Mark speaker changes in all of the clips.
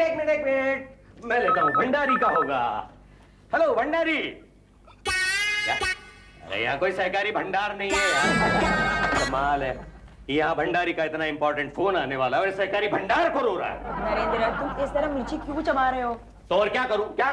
Speaker 1: एक मिनट मैं लेता हूँ। भंडारी का होगा। हेलो भंडारी। क्या? अरे यहाँ कोई सहकारी भंडार नहीं है यार। कमाल है, यहाँ भंडारी का इतना इंपॉर्टेंट फोन आने वाला है और सहकारी भंडार को रो रहा है।
Speaker 2: नरेंद्र, तुम इस तरह मिर्ची क्यों चबा रहे हो?
Speaker 1: तो और क्या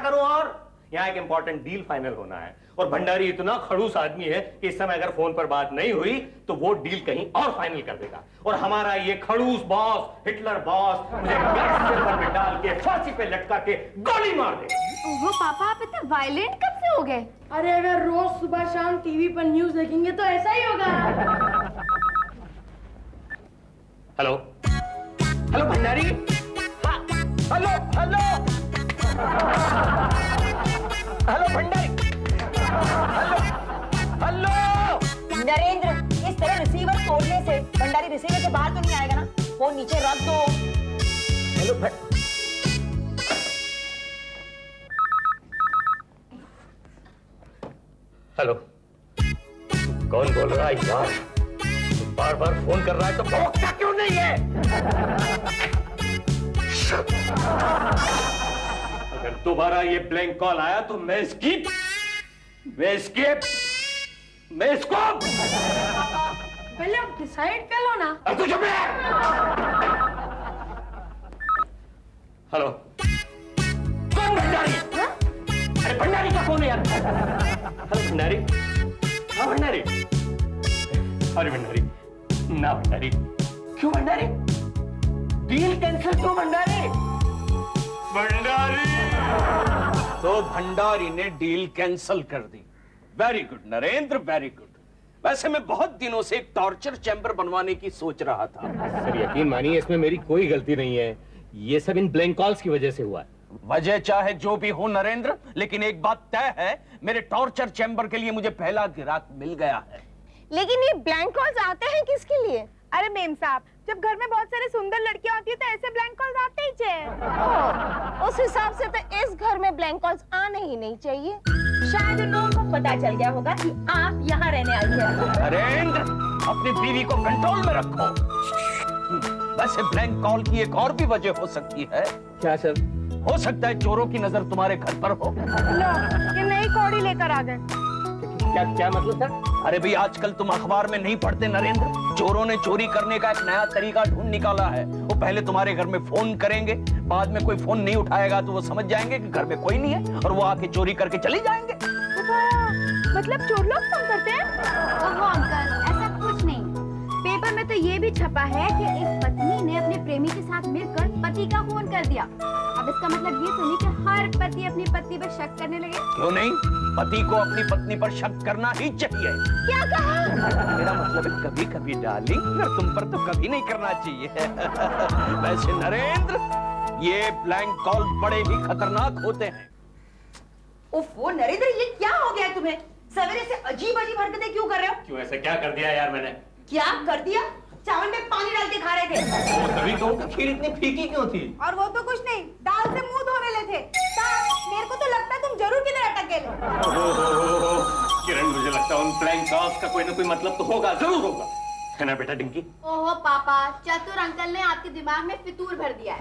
Speaker 1: करूं और यहाँ एक इंपॉर्टेंट डील फाइनल होना है और भंडारी इतना खड़ूस आदमी है कि इस समय अगर फोन पर बात नहीं हुई तो वो डील कहीं और फाइनल कर देगा और हमारा ये खड़ूस बॉस, हिटलर बॉस, मुझे गैस चेंबर में डाल के फांसी पे लटका के गोली मार दे।
Speaker 3: ओहो पापा, आप इतने वायलेंट कब से हो गए?
Speaker 4: अरे अगर रोज सुबह शाम टीवी पर न्यूज़ देखेंगे तो ऐसा ही होगा।
Speaker 1: Hello hello Bhandari. Hello hello hello Bhandari. Hello hello.
Speaker 2: Narendra, इस तरह रिसीवर तोड़ने से भंडारी रिसीवर से बाहर तो नहीं आएगा ना? फोन नीचे रख दो।
Speaker 1: हेलो हेलो, कौन बोल रहा है यार? बार बार फोन कर रहा है तो भौंकता क्यों नहीं है? अगर दोबारा ये ब्लैंक कॉल आया तो मैं इसको
Speaker 4: पहले आप डिसाइड कर लो ना।
Speaker 1: अब तो चुप रह। हेलो, कौन भंडारी? अरे भंडारी का फोन है यार। हेलो भंडारी। हाँ भंडारी। अरे भंडारी ना भंडारी। क्यों भंडारी? डील कैंसिल क्यों भंडारी?
Speaker 5: तो भंडारी ने डील कैंसिल कर दी। Very good Narendra, very good. वैसे मैं बहुत दिनों से एक टॉर्चर चैम्बर बनवाने की सोच रहा था।
Speaker 1: सर यकीन मानिए इसमें मेरी कोई गलती नहीं है, ये सब इन ब्लैंक कॉल्स की वजह से हुआ है।
Speaker 5: वजह चाहे जो भी हो नरेंद्र, लेकिन एक बात तय है, मेरे टॉर्चर चैम्बर के लिए मुझे पहला ग्राहक मिल गया है।
Speaker 3: लेकिन ये ब्लैंक कॉल्स आते हैं किसके लिए? अरे मेम साहब, जब घर में बहुत सारी सुंदर लड़कियां होती है तो ऐसे ब्लैंक कॉल्स आते ही चाहिए।
Speaker 6: उस हिसाब से तो इस घर में ब्लैंक कॉल्स आने ही नहीं चाहिए। शायद उन लोगों को पता चल गया होगा कि आप यहाँ रहने आई हैं।
Speaker 5: नरेंद्र, अपनी बीवी को कंट्रोल में रखो। वैसे ब्लैंक कॉल की एक और भी वजह हो सकती है।
Speaker 1: क्या सर?
Speaker 5: हो सकता है चोरों की नजर तुम्हारे घर पर हो।
Speaker 3: लो, ये नई कौड़ी लेकर आ गए।
Speaker 1: क्या मतलब सर?
Speaker 5: अरे भाई, आजकल तुम अखबार में नहीं पढ़ते नरेंद्र, चोरों ने चोरी करने का एक नया तरीका ढूंढ निकाला है। वो पहले तुम्हारे घर में फोन करेंगे, बाद में कोई फोन नहीं उठाएगा तो वो समझ जाएंगे कि घर में कोई नहीं है और वो आके चोरी करके चले जाएंगे।
Speaker 3: मतलब चोर लोग फोन करते हैं?
Speaker 6: ओहो अंकल, ऐसा कुछ नहीं। पेपर में तो ये भी छपा है कि एक पत्नी ने अपने प्रेमी के साथ मिलकर पति का खून कर दिया। अब इसका मतलब ये तो नहीं कि हर पति अपनी पत्नी पर शक करने लगे।
Speaker 5: क्यों नहीं, पति को अपनी पत्नी पर शक करना ही चाहिए।
Speaker 6: क्या कहा?
Speaker 5: मेरा मतलब है कभी कभी डार्लिंग, और तुम पर तो कभी नहीं करना चाहिए। वैसे नरेंद्र, ये ब्लैंक कॉल बड़े ही खतरनाक होते हैं।
Speaker 2: ओफो नरेंद्र, ये क्या हो गया तुम्हें? सवेरे से अजीब अजीब हरकतें क्यों कर रहे हो?
Speaker 1: क्यों ऐसा क्या कर दिया यार मैंने?
Speaker 2: क्या कर दिया? चावल में पानी डाल के खा रहे थे।
Speaker 1: तभी तो खीर इतनी फीकी क्यों थी?
Speaker 3: और वो तो कुछ नहीं, दाल से मुंह धोने ले थे। मेरे को तो लगता है तुम जरूर किधर अटक गए।
Speaker 1: किरण, मुझे लगता है उन ब्लैंक कॉल्स का कोई ना कोई मतलब तो होगा, जरूर होगा, है ना बेटा डिंकी?
Speaker 6: ओहो पापा, चतुर अंकल ने आपके दिमाग में फितूर भर दिया है।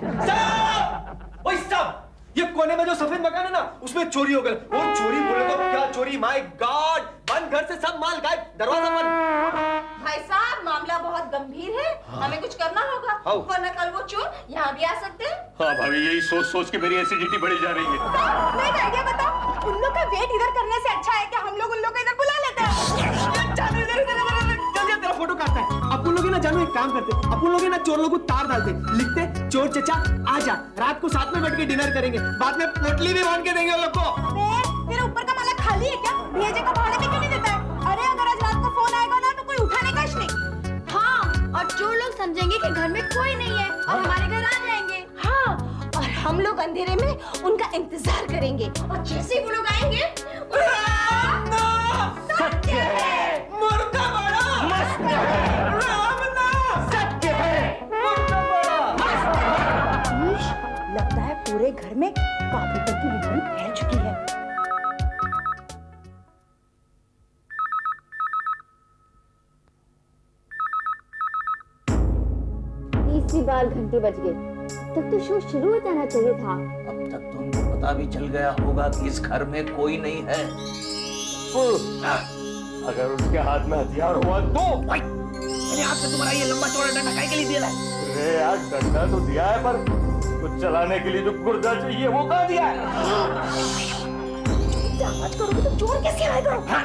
Speaker 7: ओए साहब, ये कोने में जो सफेद मकान है ना, उसमें चोरी हो गई। और चोरी बोले तो क्या चोरी? माय गॉड, बंद घर से सब माल गायब, दरवाजा बंद।
Speaker 2: भाई साहब, मामला बहुत गंभीर है। हमें कुछ करना होगा, वरना कल वो चोर यहाँ भी आ सकते हैं।
Speaker 1: हाँ भाभी, यही सोच सोच के मेरी एसिडिटी बढ़ी जा रही है।
Speaker 3: मैं एक आइडिया बताओ, उन लोग का वेट इधर करने से अच्छा है कि हम लोग उन लोग को इधर बुला लेते हैं।
Speaker 7: जल्दी तेरा फोटो काटता है। अपन लोग ना जानो, एक काम करते, अपन लोग ना चोर लोगों को तार डालते, लिखते चोर चचा आजा, रात को साथ में बैठ के डिनर करेंगे, बाद में पोटली भी बांध के देंगे उन लोग को।
Speaker 3: तेरे ऊपर का माला खाली है क्या? भेजे का बहाने भी क्यों नहीं देता है? अरे अगर आज रात को फोन आएगा ना तो कोई उठाने का नहीं।
Speaker 6: हाँ, और चोर लोग समझेंगे कि घर में कोई नहीं है और हमारे घर आ जाएंगे।
Speaker 3: हाँ, और हम लोग अंधेरे में उनका इंतजार करेंगे और जैसे ही वो लोग आएंगे,
Speaker 1: सत्य है,
Speaker 7: मुर्गा बड़ा
Speaker 1: मस्त है,
Speaker 7: राम नाम
Speaker 1: सत्य है,
Speaker 7: मुर्गा बड़ा
Speaker 2: मनीष, लगता है पूरे घर में पापीपत की बीमारी फैल चुकी है।
Speaker 6: तीसरी बार घंटी बज गई। तब तो शो शुरू हो जाना चाहिए था।
Speaker 5: अब तक तुमको पता भी चल गया होगा कि इस घर में कोई नहीं है।
Speaker 1: अगर उसके हाथ में हथियार हुआ तो?
Speaker 5: मेरे हाथ में तुम्हारा ये लंबा चौड़ा डंडा काहे के लिए दिया है?
Speaker 1: अरे यार डंडा तो दिया है, पर कुछ चलाने के लिए जो गुर्दा चाहिए वो कहाँ दिया है?
Speaker 2: मत करोगे तो चोर कैसे आएगा?
Speaker 5: लगता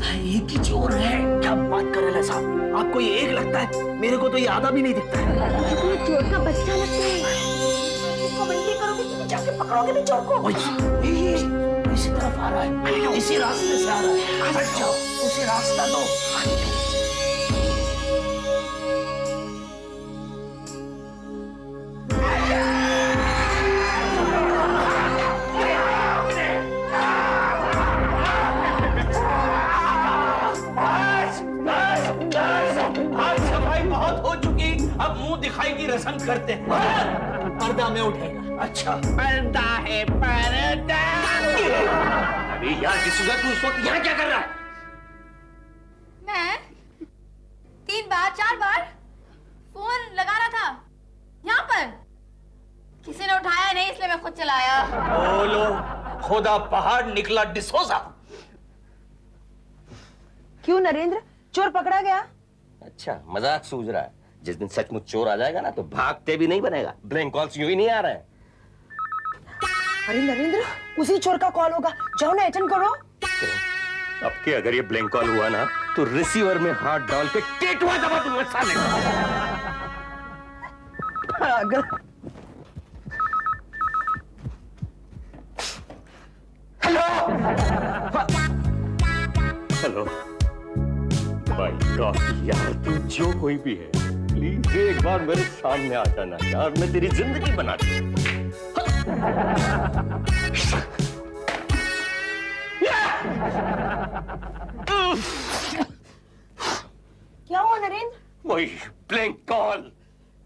Speaker 5: है एक ही चोर है। क्या बात कर रहे हैं साहब? आपको ये एक लगता है? मेरे को तो ये आधा भी नहीं दिखता है।
Speaker 6: मुझे तो ये चोर का बच्चा लगता है।
Speaker 2: इसको बंदी करोगे कि जाके पकड़ोगे भी चोर को?
Speaker 5: ये इसी तरफ आ रहा है, इसी रास्ते से आ रहा है। हट जाओ, उसे रास्ता दो। आज सफाई बहुत हो चुकी, अब मुंह दिखाई की रस्म करते हैं।
Speaker 7: पर्दा में उठेगा।
Speaker 5: अच्छा, पर्दा है पर्दा।
Speaker 1: अरे यार डिसूजा, तू इस वक्त यहाँ क्या कर रहा है?
Speaker 2: मैं 3 बार 4 बार फोन लगा रहा था यहाँ पर, किसी ने उठाया नहीं, इसलिए मैं खुद चलाया।
Speaker 5: बोलो, खुदा पहाड़ निकला डिसोजा।
Speaker 3: क्यों नरेंद्र, चोर पकड़ा गया?
Speaker 1: अच्छा मजाक सूझ रहा है। जिस दिन सचमुच चोर आ जाएगा ना तो भागते भी नहीं बनेगा। ब्लैंक कॉल्स यूं ही नहीं आ रहे हैं।
Speaker 3: अरे नरेंद्र, उसी चोर का कॉल होगा, जाओ ना अटेंड करो।
Speaker 1: अब के अगर ये ब्लैंक कॉल हुआ ना तो रिसीवर में हाथ डाल के टेटवा दबा दूंगा साले को। हेलो भाई गॉड यार, तू जो कोई भी है प्लीज एक बार मेरे सामने आ जाना यार, मैं तेरी जिंदगी बना दूं।
Speaker 3: क्या हुआ नरेंद्र?
Speaker 1: वही ब्लैंक कॉल।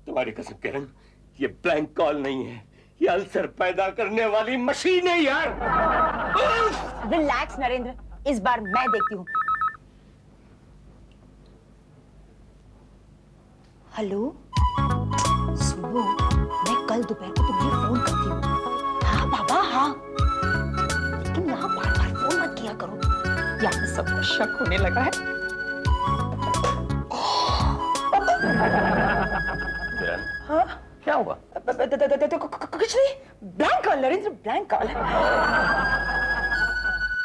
Speaker 1: तुम्हारी कसम किरण, ये ब्लैंक कॉल नहीं है, ये अल्सर पैदा करने वाली मशीन है यार।
Speaker 3: रिलैक्स नरेंद्र, इस बार मैं देखती हूँ। हेलो सुनो, मैं कल दोपहर को तुम्हें फोन करती हूँ। हाँ बाबा हाँ, लेकिन यहाँ बार बार फोन मत किया करो, यहाँ सबको शक होने लगा है।
Speaker 1: किरण
Speaker 3: हाँ
Speaker 1: क्या हुआ?
Speaker 3: कुछ नहीं, blank call Narendra, blank call.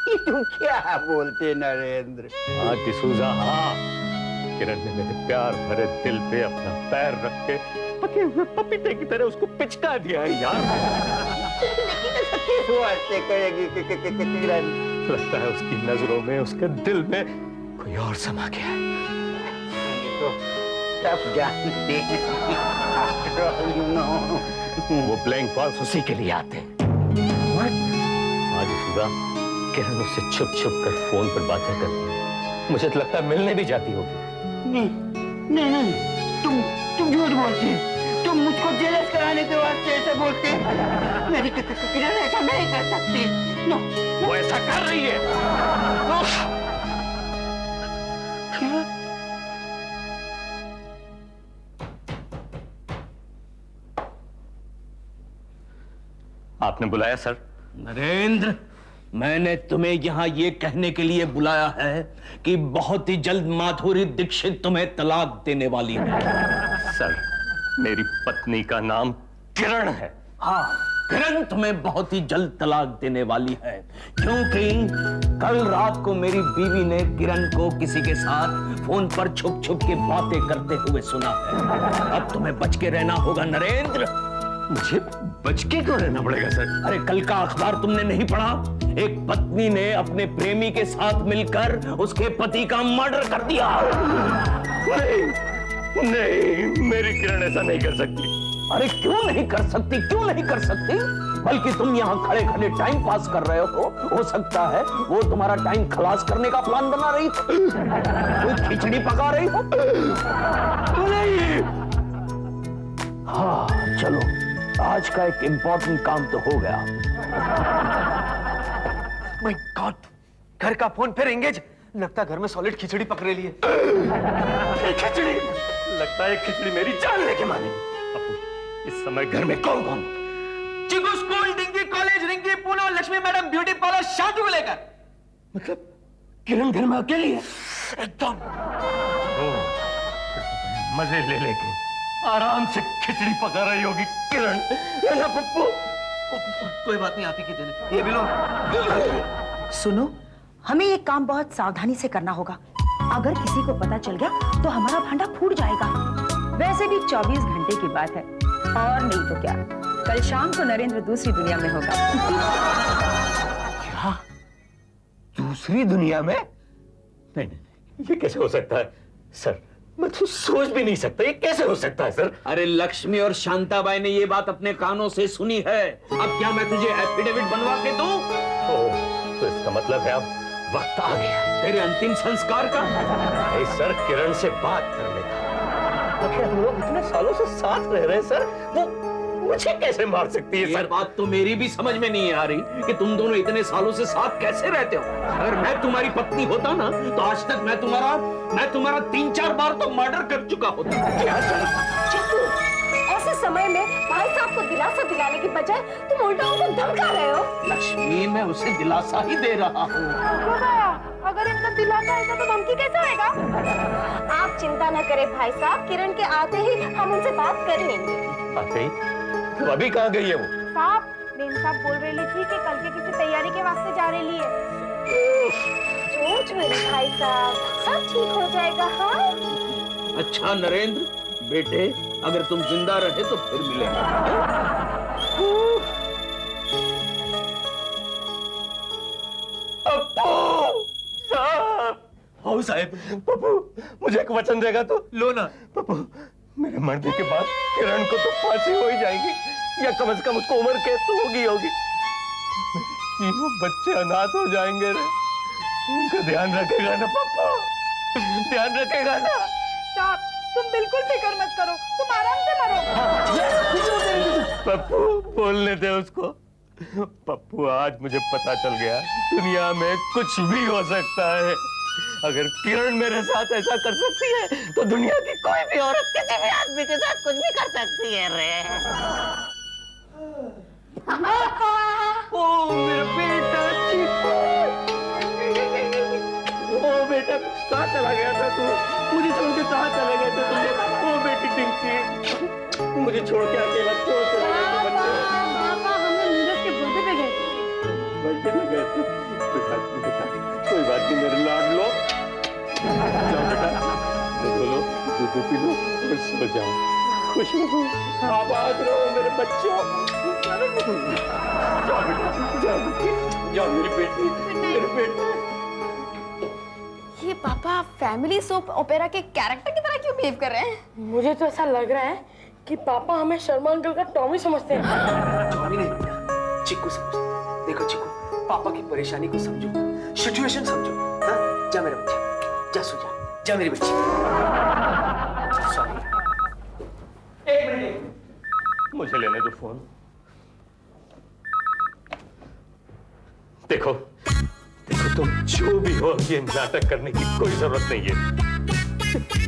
Speaker 8: ये तुम क्या बोलते नरेंद्र?
Speaker 1: हाँ डिसूजा हाँ, किरण ने मेरे प्यार भरे दिल पे अपना पैर रख के पके हुए पपीते की तरह उसको पिचका दिया है यार।
Speaker 8: वो ऐसे कहेगी किरण?
Speaker 1: लगता है उसकी नजरों में, उसके दिल में कोई और समा गया है।
Speaker 8: तो सब जानते हैं। After all, you know.
Speaker 1: वो ब्लैंक कॉल्स उसी के लिए आते हैं। आज डिसूजा, किरण उससे छुप छुप कर फोन पर बातें करती है। मुझे तो लगता है मिलने भी जाती होगी।
Speaker 8: नहीं, तुम झूठ बोलते हैं। तुम मुझको जेलस कराने के वास्ते ऐसे बोलते हैं। मेरी किरण ऐसा नहीं कर सकती। नो,
Speaker 1: वो ऐसा कर रही है। आपने बुलाया सर?
Speaker 5: नरेंद्र, मैंने तुम्हें यहाँ ये कहने के लिए बुलाया है कि बहुत ही जल्द माधुरी दीक्षित तुम्हें तलाक देने वाली है।
Speaker 1: सर, मेरी पत्नी का नाम किरण है।
Speaker 5: हाँ, किरण तुम्हें बहुत ही जल्द तलाक देने वाली है, क्योंकि कल रात को मेरी बीवी ने किरण को किसी के साथ फोन पर छुप छुप के बातें करते हुए सुना है। अब तुम्हें बच के रहना होगा नरेंद्र।
Speaker 1: मुझे बच के क्यों रहना पड़ेगा सर?
Speaker 5: अरे कल का अखबार तुमने नहीं पढ़ा? एक पत्नी ने अपने प्रेमी के साथ मिलकर उसके पति का मर्डर कर दिया।
Speaker 1: नहीं, मेरी किरण ऐसा नहीं कर सकती।
Speaker 5: अरे क्यों नहीं कर सकती? क्यों नहीं कर सकती? बल्कि तुम यहाँ खड़े खड़े टाइम पास कर रहे हो सकता है वो तुम्हारा टाइम खलास करने का प्लान बना रही थी। कोई खिचड़ी पका रही हो। नहीं। हाँ चलो, आज का एक इंपॉर्टेंट काम तो हो गया।
Speaker 8: माय गॉड,
Speaker 7: घर का फोन फिर एंगेज। लगता घर में सॉलिड खिचड़ी पकड़े लिए।
Speaker 1: खिचड़ी लगता है खिचड़ी मेरी जान लेके मानेगी। अपू, इस समय घर में कौन कौन?
Speaker 7: Chiku school, Dingi college, Ringi Poona, Lakshmi madam beauty parlour, Shantu को लेकर।
Speaker 1: मतलब किरण घर में अकेली है?
Speaker 7: एकदम।
Speaker 1: मजे ले लेके आराम से खिचड़ी पका रही होगी किरण, है ना पप्पू?
Speaker 7: कोई बात नहीं, आप ही की देने। ये भी लो।
Speaker 3: सुनो, हमें ये काम बहुत सावधानी से करना होगा। अगर किसी को पता चल गया तो हमारा भांडा फूट जाएगा। वैसे भी 24 घंटे की बात है, और नहीं तो क्या, कल शाम को नरेंद्र दूसरी दुनिया में होगा।
Speaker 1: क्या? दूसरी दुनिया में? नहीं, ये कैसे हो सकता है सर? मैं तो सोच भी नहीं सकता, ये कैसे हो सकता है सर?
Speaker 5: अरे लक्ष्मी और शांताबाई ने ये बात अपने कानों से सुनी है। अब क्या मैं तुझे एफिडेविट बनवा के दूं?
Speaker 1: तो इसका मतलब है अब वक्त आ गया
Speaker 5: तेरे अंतिम संस्कार का।
Speaker 1: सर किरण से बात करने का। आखिर हम लोग इतने सालों से साथ रह रहे हैं सर, वो मुझे कैसे मार सकती है
Speaker 5: ये
Speaker 1: सर?
Speaker 5: बात तो मेरी भी समझ में नहीं आ रही कि तुम दोनों इतने सालों से साथ कैसे रहते हो। अगर मैं तुम्हारी पत्नी होता ना तो आज तक मैं तुम्हारा 3-4 बार तो मर्डर कर चुका होता।
Speaker 1: क्या सर?
Speaker 3: चिकू, ऐसे समय में भाई साहब को दिलासा दिलाने की बजाय तुम उल्टा उनको धमका रहे हो।
Speaker 5: लक्ष्मी, मैं उसे दिलासा ही दे रहा हूँ।
Speaker 6: अगर इनका दिलासा ऐसा तो धमकी कैसे होएगा? आप चिंता न करें भाई साहब, किरण के आते ही हम उनसे बात कर लेंगे।
Speaker 1: आते ही? तो अभी कहाँ गई है वो?
Speaker 6: साहब, बेन साहब बोल रही थी कि कल के किसी तैयारी के वास्ते जा रही है। सोच मेरे भाई साहब, सब ठीक हो जाएगा। हाँ
Speaker 5: अच्छा नरेंद्र बेटे, अगर तुम जिंदा रहे तो फिर मिलेंगे।
Speaker 1: हो साहब, पप्पू मुझे एक वचन देगा तो?
Speaker 7: लो ना।
Speaker 1: पप्पू, मेरे मरने के बाद किरण को तो फांसी हो ही जाएगी, या कम से कम उसको उम्र कैद तो होगी। तीनों बच्चे अनाथ हो जाएंगे रे। उनका ध्यान रखेगा ना पप्पू? ध्यान रखेगा ना?
Speaker 6: साहब, तुम बिल्कुल फिक्र मत करो, तुम आराम से मरो।
Speaker 1: पप्पू बोलने दे उसको। पप्पू, आज मुझे पता चल गया दुनिया में कुछ भी हो सकता है। अगर किरण मेरे साथ ऐसा कर सकती है तो दुनिया की कोई भी औरत किसी भी आदमी के साथ कुछ भी कर सकती है रे।
Speaker 7: ओ मेरा बेटा चिकू।
Speaker 1: ओ बेटा, कहाँ चला गया था तू? मुझे छोड़ के कहाँ चले गए थे तुम? ओ बेटी टिंकी, मुझे छोड़ के अकेला क्यों चले गए थे बच्चे?
Speaker 4: हमने नीरज के बर्थडे पे गए थे।
Speaker 1: बर्थडे में गए थे? बेटा, कोई बात नहीं मेरे लाडलो। जाओ बेटा, दूध लो, दूध पी लो और सो जाओ। खुश रहो, आबाद रहो मेरे बच्चों। जाओ बेटा, जाओ मेरी बेटी, मेरी बेटी।
Speaker 2: ये पापा फैमिली सोप ओपेरा के कैरेक्टर की तरह क्यों बिहेव कर रहे हैं?
Speaker 4: मुझे तो ऐसा लग रहा है कि पापा हमें शर्मा अंकल का टॉमी समझते हैं।
Speaker 7: टॉमी नहीं बेटा, चिकू समझो। देखो चिकू, पापा की परेशानी को समझो, सिचुएशन समझो। हाँ, जा मेरा बच्चा, जा सो जा, जा मेरी बच्ची। सॉरी, एक मिनट।
Speaker 1: मुझे लेने दो फोन। देखो देखो, तुम जो भी हो, ये नाटक करने की कोई जरूरत नहीं है।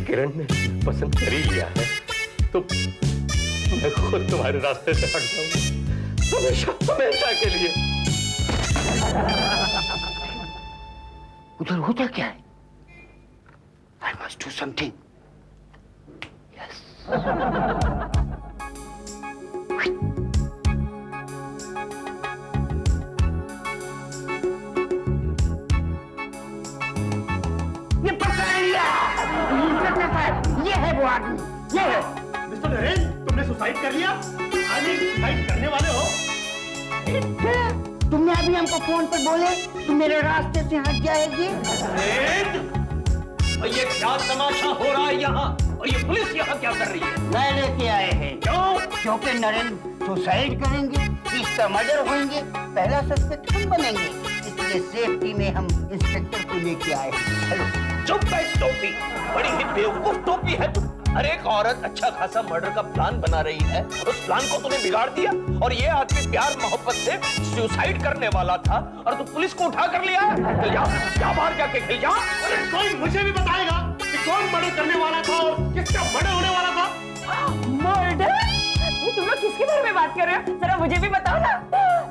Speaker 1: किरण ने पसंद कर ही लिया है तो मैं खुद तुम्हारे रास्ते से हट जाऊंगा, हमेशा हमेशा के लिए।
Speaker 8: उधर होता क्या है? I must do something. Yes. ये पकड़ लिया। ये है वो आदमी, ये है।
Speaker 1: मिस्टर नरेंद्र, तुमने सुसाइड कर लिया? आज सुसाइड करने वाले हो?
Speaker 8: तुमने अभी हमको फोन पर बोले तुम मेरे रास्ते से हट जाएगी।
Speaker 5: और ये क्या तमाशा हो रहा है यहाँ? और ये पुलिस यहाँ क्या कर रही है?
Speaker 8: मैं लेके आए हैं।
Speaker 5: क्यों?
Speaker 8: क्योंकि नरेंद्र सुसाइड करेंगे, इसका मर्डर होंगे, पहला सस्पेक्ट हम बनेंगे, इसलिए सेफ्टी में हम इंस्पेक्टर को लेके आए हैं। हेलो।
Speaker 5: चुप बैठ टोपी, बड़ी ही बेवकूफ टोपी है तुम। अरे एक औरत अच्छा खासा मर्डर का प्लान बना रही है, उस प्लान को तूने बिगाड़ दिया। और ये आदमी प्यार मोहब्बत से सुसाइड करने वाला था और तू पुलिस को उठा कर लिया। चल जा, क्या बाहर जाके खेल जा।
Speaker 1: अरे कोई मुझे भी बताएगा कि कौन मर्डर करने वाला था और किसका मर्डर होने वाला था?
Speaker 3: मर्डर? ये तुम लोग किसके बारे में बात कर रहे हो? जरा मुझे भी बताओ ना।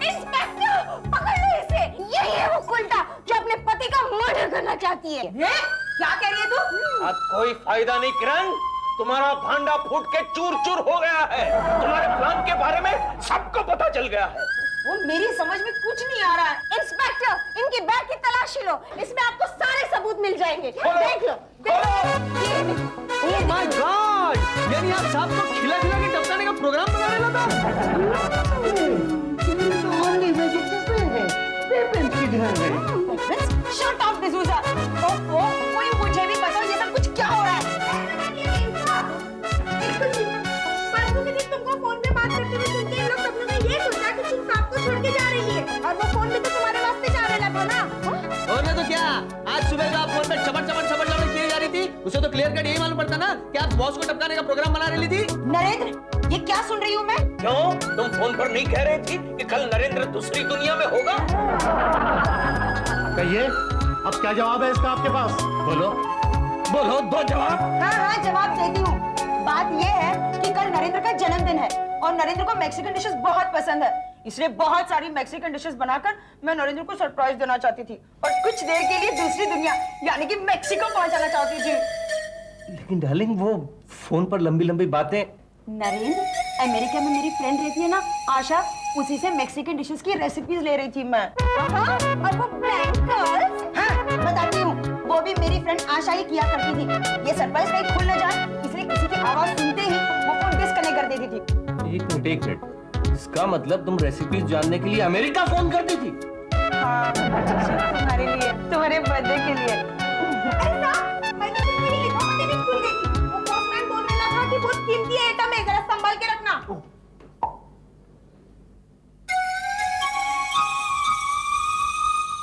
Speaker 6: इंस्पेक्टर, पकड़ लो इसे। यही है वो कुंटा जो अपने पति का मर्डर करना चाहती है।
Speaker 3: क्या कह रही है तू?
Speaker 5: अब कोई फायदा नहीं किरण, तुम्हारा भांडा फूट के चूर चूर हो गया है। तुम्हारे प्लान के बारे में सबको पता चल गया है।
Speaker 3: वो मेरी समझ में कुछ नहीं आ रहा है।
Speaker 6: इंस्पेक्टर, इनकी बैग की तलाशी लो, इसमें आपको सारे सबूत मिल जाएंगे।
Speaker 5: खोलो,
Speaker 6: देख लो,
Speaker 7: ओह माय गॉड, यानी आप साहब को खिला खिला के टपकाने का प्रोग्राम बना रहे था।
Speaker 8: ओनली वेजिटेबल है, पेपर किधर है?
Speaker 3: Shut up D'Souza. ओहो, कोई मुझे भी बताओ ये सब कुछ क्या हो रहा है?
Speaker 6: परसों के दिन तुमको फोन पे बात करते हुए सुनते इन लोग सब ने ये सोचा कि तुम साहब को छोड़ के जा रही है, और वो फोन भी तो तुम्हारे वास्ते जा रहा था ना।
Speaker 7: और मैं तो क्या, आज सुबह जो आप फोन पे चपड़ किए जा रही थी, उसे तो क्लियर कट यही मालूम पड़ता ना कि आप बॉस को टपकाने का प्रोग्राम बना रही थी।
Speaker 3: नरेंद्र, ये क्या सुन रही हूँ मैं?
Speaker 5: क्यों, तुम फोन पर नहीं कह रही थी कि कल नरेंद्र दूसरी दुनिया में होगा?
Speaker 1: कहिए, अब क्या जवाब है इसका आपके पास? बोलो बोलो, दो जवाब।
Speaker 3: हाँ, जवाब देती हूँ। बात ये है कि कल नरेंद्र का जन्मदिन है और नरेंद्र को मैक्सिकन डिशेस बहुत पसंद है, इसलिए बहुत सारी मैक्सिकन डिशेस बनाकर मैं नरेंद्र को सरप्राइज देना चाहती थी और कुछ देर के लिए दूसरी दुनिया यानी कि मैक्सिको पहुंचाना चाहती थी।
Speaker 1: लेकिन डार्लिंग, वो फोन पर लंबी लंबी बातें।
Speaker 3: नरेंद्र, अमेरिका में मेरी फ्रेंड रहती है ना आशा, उसी से मैक्सिकन डिशेस की रेसिपीज ले रही थी मैं।
Speaker 6: और वो प्रैंक कॉल्स?
Speaker 3: हाँ, बताती हूँ, वो भी मेरी फ्रेंड आशा ही किया करती थी। ये सरप्राइज कहीं खुल न जाए इसलिए किसी की आवाज सुनते ही वो फोन डिस्कनेक्ट कर देती थी।
Speaker 1: एक मिनट, इसका मतलब तुम रेसिपीज जानने के लिए अमेरिका फोन करती थी?
Speaker 3: हाँ, तुम्हारे लिए, तुम्हारे बर्थडे के लिए।
Speaker 6: अरे साहब, मैंने कुछ नहीं लिखा, मुझे भी भूल गई थी। वो पोस्टमैन बोल रहा था कि बहुत कीमती आइटम है, जरा संभाल के रखना।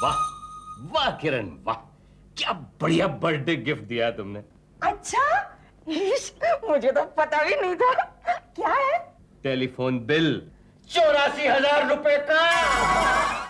Speaker 1: वाह वाह किरण, वाह, क्या बढ़िया बर्थडे गिफ्ट दिया तुमने।
Speaker 3: अच्छा, मुझे तो पता भी नहीं था। क्या है?
Speaker 1: टेलीफोन बिल 84,000 रुपए का।